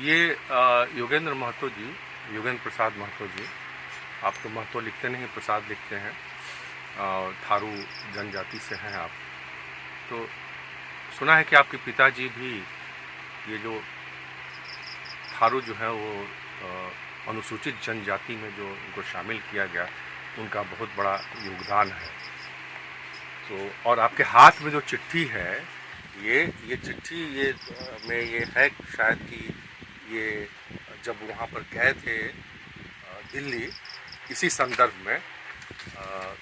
ये योगेंद्र महतो जी, योगेंद्र प्रसाद महतो जी, आप तो महतो लिखते नहीं, प्रसाद लिखते हैं। थारू जनजाति से हैं आप। तो सुना है कि आपके पिताजी भी ये जो थारू जो है वो अनुसूचित जनजाति में जो उनको शामिल किया गया, उनका बहुत बड़ा योगदान है। तो और आपके हाथ में जो चिट्ठी है, ये चिट्ठी में ये है शायद कि ये जब वहाँ पर गए थे दिल्ली इसी संदर्भ में,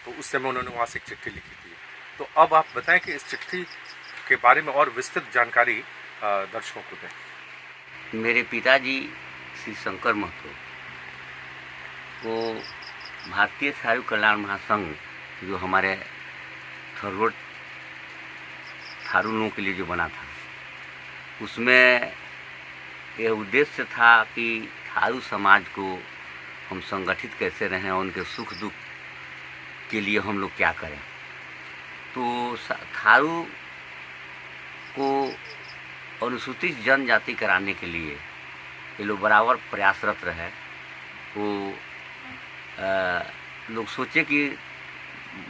तो उस समय उन्होंने वहाँ से एक चिट्ठी लिखी थी। तो अब आप बताएं कि इस चिट्ठी के बारे में और विस्तृत जानकारी दर्शकों को दें। मेरे पिताजी श्री शंकर महतो को भारतीय थारू कल्याण महासंघ जो हमारे थरवट थारू लोगों के लिए जो बना था, उसमें यह उद्देश्य था कि थारू समाज को हम संगठित कैसे रहें और उनके सुख दुख के लिए हम लोग क्या करें। तो थारू को अनुसूचित जनजाति कराने के लिए ये लोग बराबर प्रयासरत रहे। वो लोग सोचे कि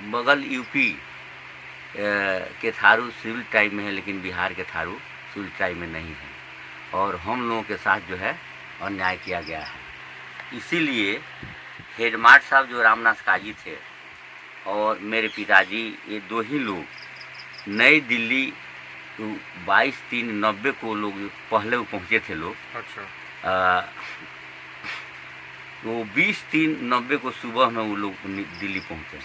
बगल यूपी के थारू सिविल ट्राइब में है, लेकिन बिहार के थारू सिविल ट्राइब में नहीं है, और हम लोगों के साथ जो है अन्याय किया गया है। इसीलिए हेडमार्ट साहब जो रामनाथ काजी थे और मेरे पिताजी, ये दो ही लोग नई दिल्ली 22/3/90 को लोग पहले पहुँचे थे लोग। अच्छा। वो 20/3/90 को सुबह में वो लोग दिल्ली पहुँचे।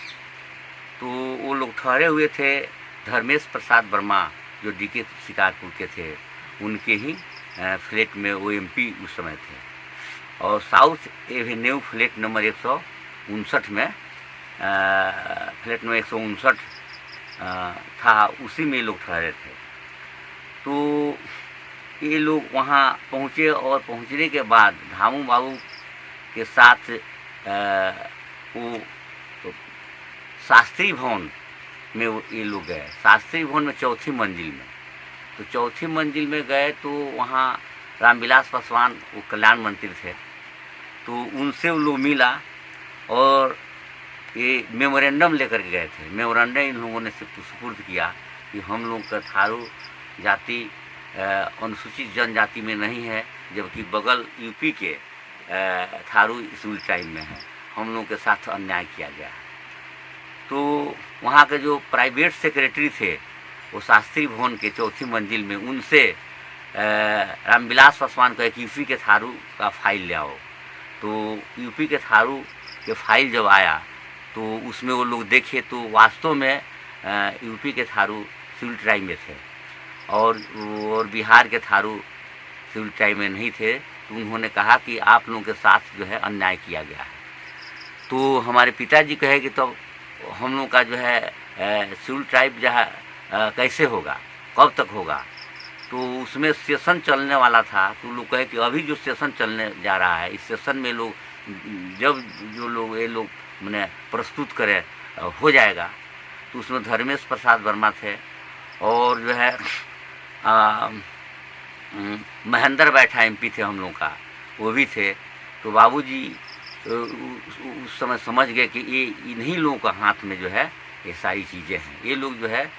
तो वो लोग ठहरे हुए थे धर्मेश प्रसाद वर्मा जो डीके शिकारपुर के थे, उनके ही फ्लैट में वो एमपी उस समय थे, और साउथ एवेन्यू फ्लैट नंबर 159 में फ्लैट नंबर 159 था, उसी में लोग ठहरे थे। तो ये लोग वहाँ पहुँचे और पहुँचने के बाद धामू बाबू के साथ वो शास्त्री भवन में ये लोग गए। शास्त्री भवन में चौथी मंजिल में, तो चौथी मंजिल में गए तो वहाँ रामविलास पासवान वो कल्याण मंत्री थे, तो उनसे वो लोग मिला और ये मेमोरेंडम लेकर के गए थे। मेमोरेंडम इन लोगों ने सुपुर्द किया कि हम लोग का थारू जाति अनुसूचित जनजाति में नहीं है, जबकि बगल यूपी के थारू सिविल ट्राइब में है, हम लोगों के साथ अन्याय किया गया है। तो वहाँ के जो प्राइवेट सेक्रेटरी थे वो शास्त्री भवन के चौथी मंजिल में, उनसे रामविलास पासवान कहे कि यूपी के थारू का फाइल ले आओ। तो यूपी के थारू के फाइल जब आया तो उसमें वो लोग देखे तो वास्तव में यूपी के थारू सिविल ट्राइब में थे और बिहार के थारू सिविल ट्राइब में नहीं थे। तो उन्होंने कहा कि आप लोगों के साथ जो है अन्याय किया गया है। तो हमारे पिताजी कहे कि तो हम लोग का जो है सिविल ट्राइब जो है कैसे होगा, कब तक होगा। तो उसमें सेशन चलने वाला था, तो लोग कहे कि अभी जो सेशन चलने जा रहा है, इस सेशन में लोग जब जो लोग ये लोग मैंने प्रस्तुत करे हो जाएगा। तो उसमें धर्मेश प्रसाद वर्मा थे और जो है महेंद्र बैठा एमपी थे हम लोग का, वो भी थे। तो बाबूजी उस समय समझ गए कि ये इन्हीं लोगों का हाथ में जो है ये सारी चीज़ें हैं, ये लोग जो है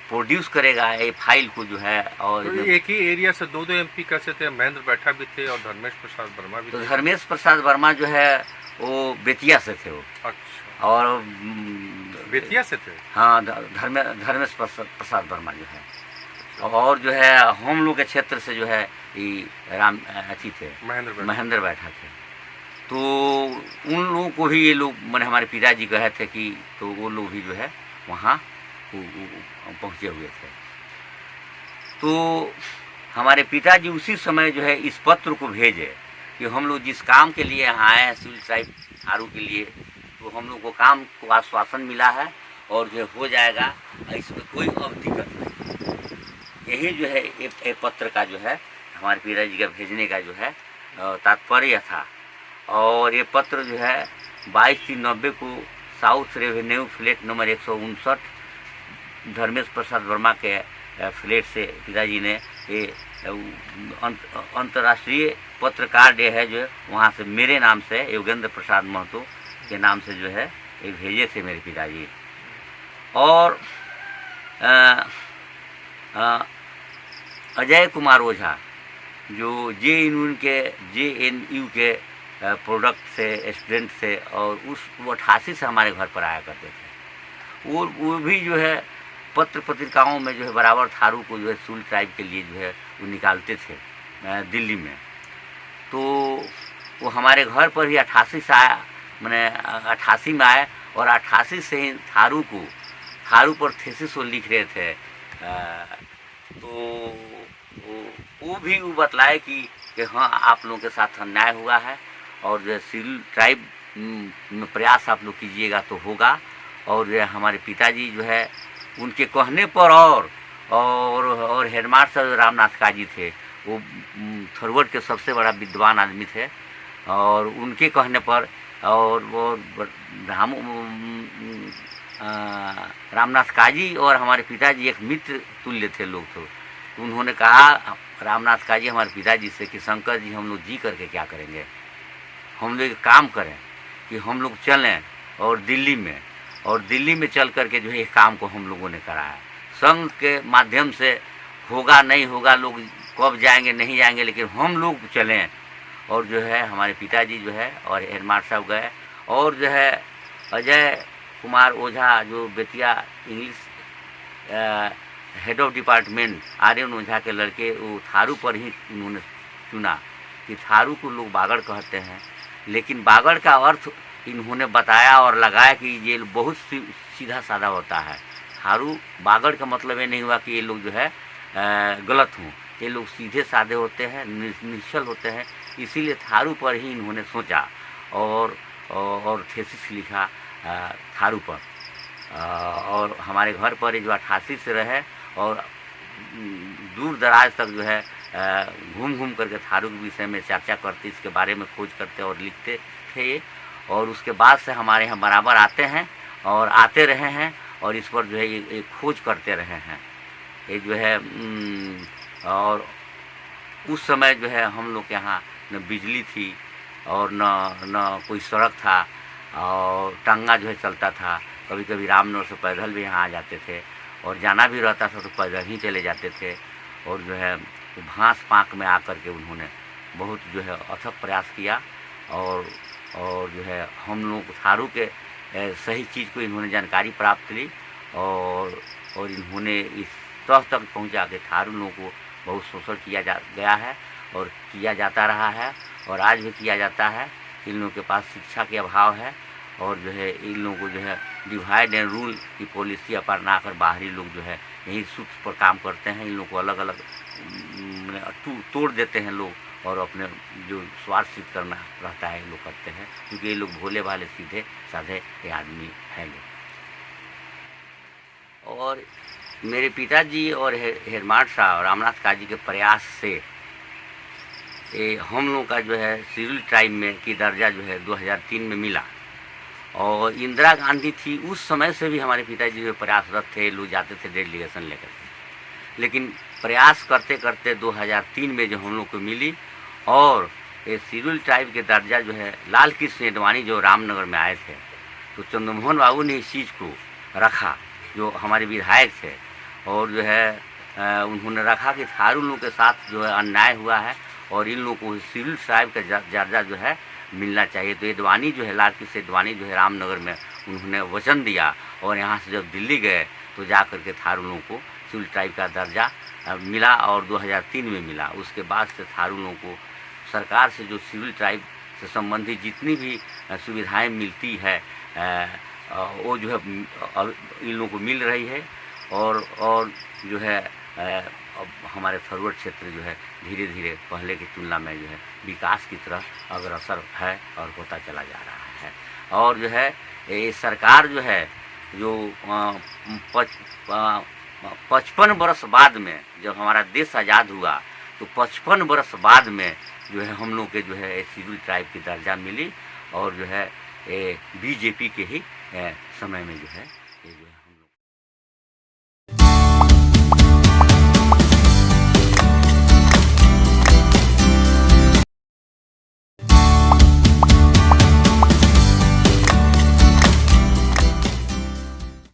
प्रोड्यूस करेगा ये फाइल को जो है। और तो एक ही एरिया से दो एमपी कैसे थे? महेंद्र बैठा भी थे और धर्मेश प्रसाद वर्मा भी तो थे। धर्मेश प्रसाद वर्मा जो है वो बेतिया से थे वो। अच्छा। और बेतिया से थे? हाँ, धर्मेश प्रसाद वर्मा जो है, और जो है हम लोग के क्षेत्र से जो है ये राम अथी थे, महेंद्र बैठा थे। तो उन लोगों को भी ये लोग मैंने हमारे पिताजी कहे थे कि तो वो लोग भी जो है वहाँ पहुँचे हुए थे। तो हमारे पिताजी उसी समय जो है इस पत्र को भेजे कि हम लोग जिस काम के लिए यहाँ आए हैं सिविल ट्राइब थारू के लिए, तो हम लोग को काम को आश्वासन मिला है और जो हो जाएगा, इसमें कोई अब दिक्कत नहीं। यही जो है ये पत्र का जो है हमारे पिताजी का भेजने का जो है तात्पर्य था। और ये पत्र जो है 22/3/90 को south revenue flat number 159 Dharmesh Prasad Verma के फ्लैट से पिताजी ने ये अंतर्राष्ट्रीय पत्रकार डे है जो वहाँ से मेरे नाम से योगेंद्र प्रसाद महतो के नाम से जो है ये भेजे थे मेरे पिताजी। और अजय कुमार ओझा जो JNU के प्रोडक्ट से स्टूडेंट से और वो 88 से हमारे घर पर आया करते थे। वो भी जो है पत्र पत्रिकाओं में जो है बराबर थारू को जो है सूल ट्राइब के लिए जो है वो निकालते थे दिल्ली में। तो वो हमारे घर पर ही 88 से आया, मैंने 88 में आए और 88 से ही थारू पर थीसिस वो लिख रहे थे। तो वो भी वो बतलाए कि हाँ आप लोगों के साथ अन्याय हुआ है और जो शेड्यूल ट्राइब में प्रयास आप लोग कीजिएगा तो होगा। और जो हमारे पिताजी जो है उनके कहने पर और हेडमास्टर रामनाथ काजी थे, वो थरवट के सबसे बड़ा विद्वान आदमी थे और उनके कहने पर और वो रामनाथ काजी और हमारे पिताजी एक मित्र तुल्य थे लोग। तो उन्होंने कहा रामनाथ काजी हमारे पिताजी से कि शंकर जी हम लोग जी करके क्या करेंगे, हम लोग काम करें कि हम लोग चलें और दिल्ली में चल करके जो है इस काम को हम लोगों ने कराया। संघ के माध्यम से होगा नहीं होगा, लोग कब जाएंगे नहीं जाएंगे, लेकिन हम लोग चलें। और जो है हमारे पिताजी जो है और हेडमास्टर साहब गए और जो है अजय कुमार ओझा जो Bettiah English head of department Aryan Ojha के लड़के, वो थारू पर ही उन्होंने चुना कि थारू को लोग बागड़ कहते हैं, लेकिन बागड़ का अर्थ इन्होंने बताया और लगाया कि ये बहुत सीधा साधा होता है। थारू बागड़ का मतलब ये नहीं हुआ कि ये लोग जो है गलत हों, ये लोग सीधे साधे होते हैं, निश्चल होते हैं। इसीलिए थारू पर ही इन्होंने सोचा और थीसिस लिखा थारू पर। और हमारे घर पर जो 88 से रहे और दूर दराज तक जो है घूम करके थारू के विषय में चर्चा करते, इसके बारे में खोज करते और लिखते थे ये। और उसके बाद से हमारे यहाँ बराबर आते हैं और आते रहे हैं और इस पर जो है ये खोज करते रहे हैं ये जो है। और उस समय जो है हम लोग के यहाँ न बिजली थी और न कोई सड़क था और टांगा जो है चलता था। कभी कभी रामनगर से पैदल भी यहाँ आ जाते थे और जाना भी रहता था तो पैदल ही चले जाते थे। और जो है भांस पाँक में आकर के उन्होंने बहुत जो है अथक प्रयास किया और जो है हम लोग थारू के सही चीज़ को इन्होंने जानकारी प्राप्त ली और इन्होंने इस तह तक पहुँचा के थारू लोगों को बहुत शोषण किया गया है और किया जाता रहा है और आज भी किया जाता है। इन लोगों के पास शिक्षा के अभाव है और जो है इन लोगों को जो है डिवाइड एंड रूल की पॉलिसी अपना कर बाहरी लोग जो है यही सूत्र पर काम करते हैं। इन लोगों को अलग अलग तोड़ देते हैं लोग और अपने जो स्वार्थ सिद्ध करना रहता है लोग करते हैं, क्योंकि ये लोग भोले भाले सीधे साधे ये आदमी हैं लोग। और मेरे पिताजी और हेडमास्टर साहब रामनाथ काजी के प्रयास से हम लोग का जो है शेड्यूल ट्राइब में की दर्जा जो है 2003 में मिला। और इंदिरा गांधी थी उस समय से भी हमारे पिताजी जो प्रयासरत थे, लोग जाते थे डेलीगेशन लेकर के, लेकिन प्रयास करते करते 2003 में जो हम लोग को मिली और ये शेड्यूल ट्राइब के दर्जा जो है लाल कृष्ण एडवाणी जो रामनगर में आए थे, तो चंद्रमोहन बाबू ने इस चीज़ को रखा जो हमारे विधायक थे और जो है उन्होंने रखा कि थारू लोगों के साथ जो है अन्याय हुआ है और इन लोगों को शेड्यूल ट्राइब का दर्जा जो है मिलना चाहिए। तो एडवाणी जो है लाल कृष्ण एडवाणी जो है रामनगर में उन्होंने वचन दिया और यहाँ से जब दिल्ली गए तो जा कर के थारू लोगों को शेड्यूल ट्राइब का दर्जा मिला और 2003 में मिला। उसके बाद से थारू लोगों को सरकार से जो शेड्यूल ट्राइब से संबंधित जितनी भी सुविधाएं मिलती है वो जो है इन लोगों को मिल रही है और जो है अब हमारे थरवट क्षेत्र जो है धीरे धीरे पहले की तुलना में जो है विकास की तरफ अग्रसर है और होता चला जा रहा है। और जो है ये सरकार जो है जो 55 वर्ष बाद में जब हमारा देश आज़ाद हुआ तो 55 वर्ष बाद में जो है हम लोग के जो है शेड्यूल ट्राइब की दर्जा मिली और जो है बीजेपी के ही समय में जो है ये जो है